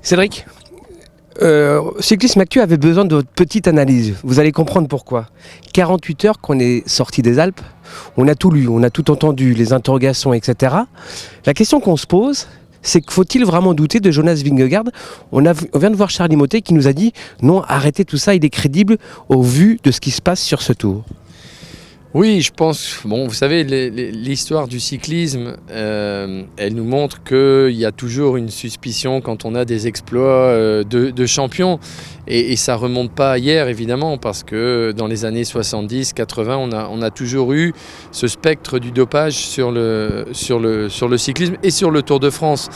Cédric, Cyclisme Actu avait besoin de votre petite analyse. Vous allez comprendre pourquoi. 48 heures qu'on est sorti des Alpes, on a tout lu, on a tout entendu, les interrogations, etc. La question qu'on se pose, c'est que faut-il vraiment douter de Jonas Vingegaard ? On vient de voir Charly Mottet qui nous a dit non, arrêtez tout ça, il est crédible au vu de ce qui se passe sur ce tour. Oui, je pense, vous savez, l'histoire du cyclisme, elle nous montre qu'il y a toujours une suspicion quand on a des exploits de champions. Et ça ne remonte pas à hier, évidemment, parce que dans les années 70, 80, on a toujours eu ce spectre du dopage sur le cyclisme et sur le Tour de France.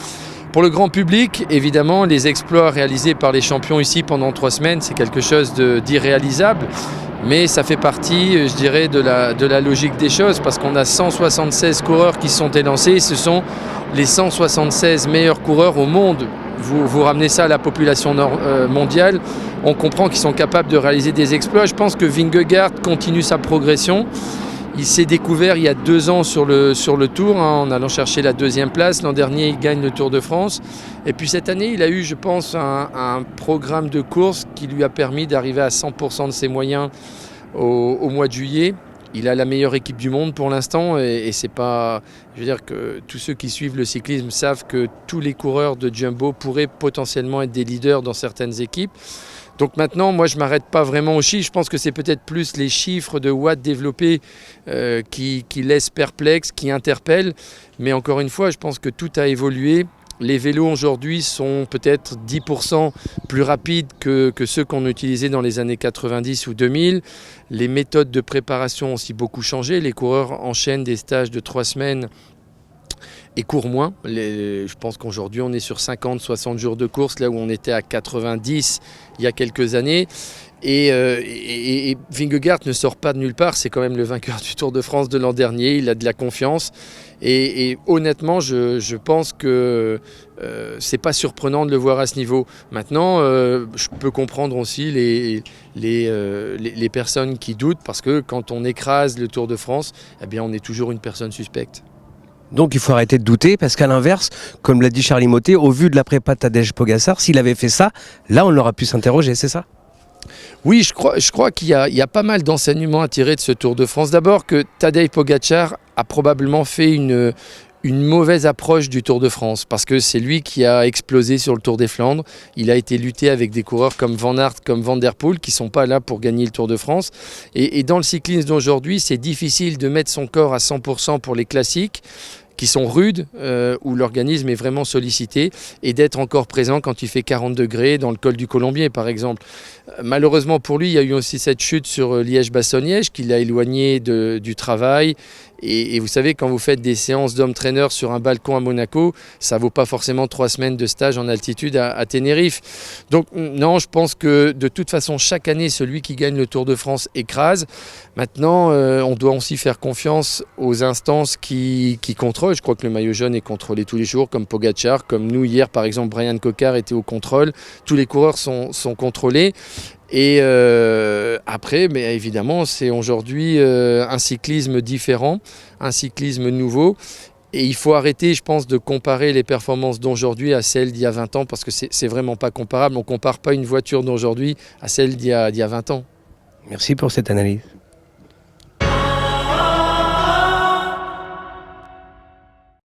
Pour le grand public, évidemment, les exploits réalisés par les champions ici pendant 3 semaines, c'est quelque chose d'irréalisable. Mais ça fait partie, je dirais, de la logique des choses, parce qu'on a 176 coureurs qui se sont élancés. Ce sont les 176 meilleurs coureurs au monde. Vous ramenez ça à la population mondiale, on comprend qu'ils sont capables de réaliser des exploits. Je pense que Vingegaard continue sa progression. Il s'est découvert il y a 2 ans sur le Tour, en allant chercher la 2e place. L'an dernier, il gagne le Tour de France. Et puis cette année, il a eu, je pense, un programme de course qui lui a permis d'arriver à 100% de ses moyens au mois de juillet. Il a la meilleure équipe du monde pour l'instant et c'est pas... Je veux dire que tous ceux qui suivent le cyclisme savent que tous les coureurs de Jumbo pourraient potentiellement être des leaders dans certaines équipes. Donc maintenant, moi, je ne m'arrête pas vraiment aux chiffres. Je pense que c'est peut-être plus les chiffres de watts développés qui laissent perplexes, qui interpellent. Mais encore une fois, je pense que tout a évolué. Les vélos aujourd'hui sont peut-être 10% plus rapides que ceux qu'on utilisait dans les années 90 ou 2000. Les méthodes de préparation ont aussi beaucoup changé. Les coureurs enchaînent des stages de 3 semaines et courent moins. Je pense qu'aujourd'hui on est sur 50-60 jours de course, là où on était à 90 il y a quelques années. Et Vingegaard ne sort pas de nulle part, c'est quand même le vainqueur du Tour de France de l'an dernier, il a de la confiance. Et honnêtement, je pense que c'est pas surprenant de le voir à ce niveau. Maintenant, je peux comprendre aussi les personnes qui doutent, parce que quand on écrase le Tour de France, eh bien on est toujours une personne suspecte. Donc il faut arrêter de douter, parce qu'à l'inverse, comme l'a dit Charly Mottet, au vu de la prépa de Tadej Pogačar, s'il avait fait ça, là on aurait pu s'interroger, c'est ça ? Oui, je crois qu'il y a pas mal d'enseignements à tirer de ce Tour de France. D'abord que Tadej Pogačar a probablement fait une mauvaise approche du Tour de France, parce que c'est lui qui a explosé sur le Tour des Flandres. Il a été lutté avec des coureurs comme Van Aert, comme Van der Poel, qui ne sont pas là pour gagner le Tour de France. Et dans le cyclisme d'aujourd'hui, c'est difficile de mettre son corps à 100% pour les classiques, qui sont rudes, où l'organisme est vraiment sollicité, et d'être encore présent quand il fait 40 degrés dans le col du Colombier par exemple. Malheureusement pour lui, il y a eu aussi cette chute sur Liège-Bastogne-Liège qui l'a éloigné du travail. Et vous savez, quand vous faites des séances d'homme-traîneur sur un balcon à Monaco, ça ne vaut pas forcément 3 semaines de stage en altitude à Tenerife. Donc non, je pense que de toute façon, chaque année, celui qui gagne le Tour de France écrase. Maintenant, on doit aussi faire confiance aux instances qui contrôlent. Je crois que le maillot jaune est contrôlé tous les jours, comme Pogačar, comme nous hier, par exemple, Brian Cocard était au contrôle. Tous les coureurs sont contrôlés. Et après, mais évidemment, c'est aujourd'hui un cyclisme différent, un cyclisme nouveau. Et il faut arrêter, je pense, de comparer les performances d'aujourd'hui à celles d'il y a 20 ans, parce que c'est vraiment pas comparable. On ne compare pas une voiture d'aujourd'hui à celle d'il y a 20 ans. Merci pour cette analyse.